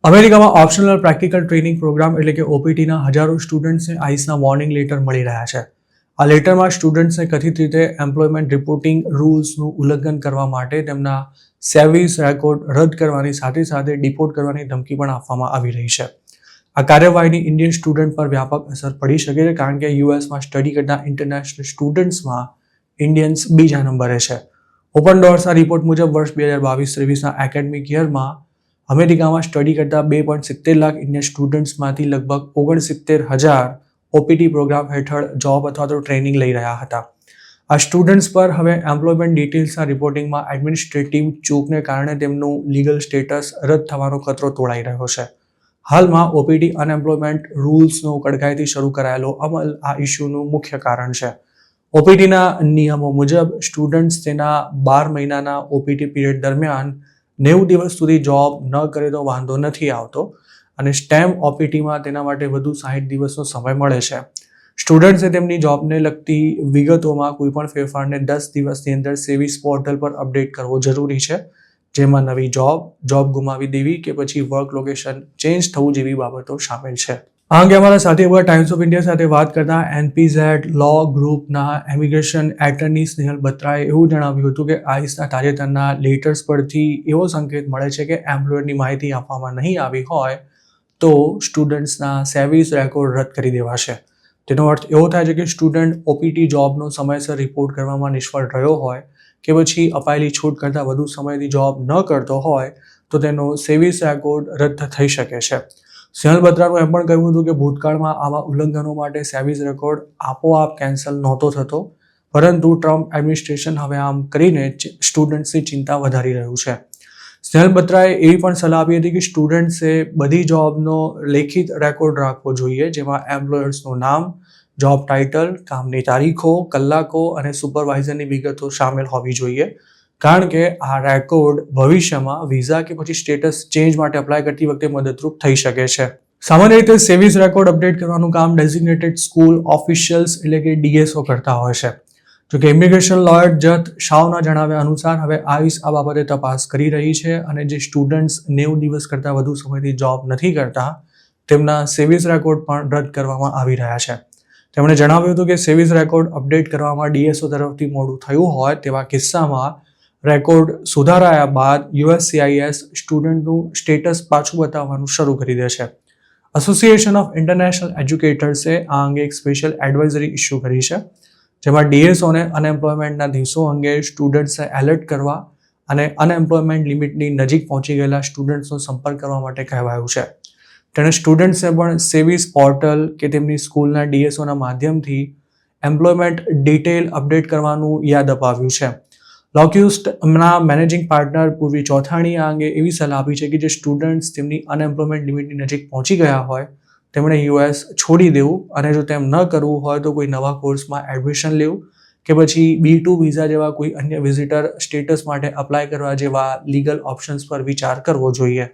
અમેરિકામાં optional practical training programme એટલે કે ઓપીટીના હજારો સ્ટુડન્ટ્સને આઈસના વોર્નિંગ લેટર મળી રહ્યા છે. આ લેટરમાં સ્ટુડન્ટ્સને કથિત રીતે એમ્પ્લોયમેન્ટ રિપોર્ટિંગ રૂલ્સનું ઉલ્લંઘન કરવા માટે તેમના સર્વિસ રેકોર્ડ રદ કરવાની સાથે સાથે ડિપોર્ટ કરવાની ધમકી પણ આપવામાં આવી રહી છે. આ કાર્યવાહીની ઇન્ડિયન સ્ટુડન્ટ પર વ્યાપક અસર પડી શકે છે કારણ કે યુએસમાં સ્ટડી કરતા ઇન્ટરનેશનલ સ્ટુડન્ટ્સમાં ઇન્ડિયન્સ બીજા નંબરે છે. ઓપન ડોર્સના રિપોર્ટ મુજબ વર્ષ 2022-23ના એકેડમિક યરમાં અમેરિકામાં સ્ટડી કરતા 2.70 લાખ ઇન્ડિયન સ્ટુડન્ટ્સમાંથી લગભગ 69,000 ઓપીટી પ્રોગ્રામ હેઠળ જોબ અથવા તો ટ્રેનિંગ લઈ રહ્યા હતા. આ સ્ટુડન્ટ્સ પર હવે એમ્પ્લોયમેન્ટ ડિટેલ્સના રિપોર્ટિંગમાં એડમિનિસ્ટ્રેટિવ ચૂકને કારણે તેમનું લીગલ સ્ટેટસ રદ થવાનો ખતરો તોળાઈ રહ્યો છે. હાલમાં ઓપીટી અનએમ્પ્લોયમેન્ટ રૂલ્સનો કડકાઈથી શરૂ કરાયેલો અમલ આ ઇસ્યુનું મુખ્ય કારણ છે. ઓપીટીના નિયમો મુજબ સ્ટુડન્ટ્સ તેના 12 મહિનાના ઓપીટી પીરિયડ દરમિયાન 90 દિવસ સુધી જોબ ન કરે તો વાંધો નથી આવતો અને સ્ટેમ ઓપીટીમાં તેના માટે વધુ 60 દિવસનો સમય મળે છે. સ્ટુડન્ટ્સે તેમની જોબને લગતી વિગતોમાં કોઈપણ ફેરફારને 10 દિવસની અંદર સેવિસ પોર્ટલ પર અપડેટ કરવો જરૂરી છે, જેમાં નવી જોબ ગુમાવી દેવી કે પછી વર્ક લોકેશન ચેન્જ થવું જેવી બાબતો શામેલ છે. આ અંગે અમારા સાથે ટાઈમ્સ ઓફ ઇન્ડિયા સાથે વાત કરતા એનપીઝેડ લો ગ્રુપના ઇમિગ્રેશન એટર્ની સ્નેહલ બત્રાએ એવું જણાવ્યું હતું કે આઈસના તાજેતરના લેટર્સ પરથી એવો સંકેત મળે છે કે એમ્પ્લોયરની માહિતી આપવામાં નહીં આવી હોય તો સ્ટુડન્ટ્સના સર્વિસ રેકોર્ડ રદ કરી દેવાશે. તેનો અર્થ એવો થાય છે કે સ્ટુડન્ટ ઓપીટી જોબનો સમયસર રિપોર્ટ કરવામાં નિષ્ફળ રહ્યો હોય કે પછી અપાયેલી છૂટ કરતાં વધુ સમયથી જોબ ન કરતો હોય તો તેનો સર્વિસ રેકોર્ડ રદ થઈ શકે છે. સ્નેહલ બત્રાનું એમ પણ કહ્યું હતું કે ભૂતકાળમાં આવા ઉલ્લંઘનો માટે સર્વિસ રેકોર્ડ આપોઆપ કેન્સલ નહોતો થતો, પરંતુ ટ્રમ્પ એડમિનિસ્ટ્રેશન હવે આમ કરીને સ્ટુડન્ટ્સની ચિંતા વધારી રહ્યું છે. સ્નેહલ બત્રાએ એવી પણ સલાહ આપી હતી કે સ્ટુડન્ટ્સે બધી જોબનો લેખિત રેકોર્ડ રાખવો જોઈએ, જેમાં એમ્પ્લોયર્સનું નામ, જોબ ટાઇટલ, કામની તારીખો, કલાકો અને સુપરવાઇઝરની વિગતો સામેલ હોવી જોઈએ, કારણ કે આ રેકોર્ડ ભવિષ્યમાં વિઝા કે પછી સ્ટેટસ ચેન્જ માટે અપ્લાય કરતી વખતે મદદરૂપ થઈ શકે છે. સામાન્ય રીતે સર્વિસ રેકોર્ડ અપડેટ કરવાનું કામ ડેઝિગ્નેટેડ સ્કૂલ ઓફિશિયલ્સ એટલે કે ડીએસઓ કરતા હોય છે. જોકે ઇમિગ્રેશન લોયર જત શાહના જણાવ્યા અનુસાર હવે આઈસ આ બાબતે તપાસ કરી રહી છે અને જે સ્ટુડન્ટ્સ 90 દિવસ કરતાં વધુ સમયથી જોબ નથી કરતા તેમના સર્વિસ રેકોર્ડ પણ રદ કરવામાં આવી રહ્યા છે. તેમણે જણાવ્યું હતું કે સર્વિસ રેકોર્ડ અપડેટ કરવામાં ડીએસઓ તરફથી મોડું થયું હોય તેવા કિસ્સામાં રેકોર્ડ સુધારાયા બાદ યુએસસીઆઈએસ સ્ટુડન્ટનું સ્ટેટસ પાછું બતાવવાનું શરૂ કરી દે છે. એસોસિએશન ઓફ ઇન્ટરનેશનલ એજ્યુકેટર્સે આ અંગે એક સ્પેશિયલ એડવાઇઝરી ઇસ્યુ કરી છે, જેમાં ડીએસઓને અનએમ્પ્લોયમેન્ટના દિવસો અંગે સ્ટુડન્ટ્સને એલર્ટ કરવા અને અનએમ્પ્લોયમેન્ટ લિમિટની નજીક પહોંચી ગયેલા સ્ટુડન્ટ્સનો સંપર્ક કરવા માટે કહેવાયું છે. તેણે સ્ટુડન્ટ્સને પણ સેવિસ પોર્ટલ કે તેમની સ્કૂલના ડીએસઓના માધ્યમથી એમ્પ્લોયમેન્ટ ડિટેલ અપડેટ કરવાનું યાદ અપાવ્યું છે. લોક્યુસ્ટના મેનેજિંગ પાર્ટનર પૂર્વી ચોથાણી આ અંગે એવી સલાહ આપી છે કે જે સ્ટુડન્ટ્સ તેમની અનએમ્પ્લોયમેન્ટ લિમિટની નજીક પહોંચી ગયા હોય તેમણે યુએસ છોડી દેવું અને જો તેમ ન કરવું હોય તો કોઈ નવા કોર્સમાં એડમિશન લેવું કે પછી B2 વિઝા જેવા કોઈ અન્ય વિઝિટર સ્ટેટસ માટે અપ્લાય કરવા જેવા લીગલ ઓપ્શન્સ પર વિચાર કરવો જોઈએ.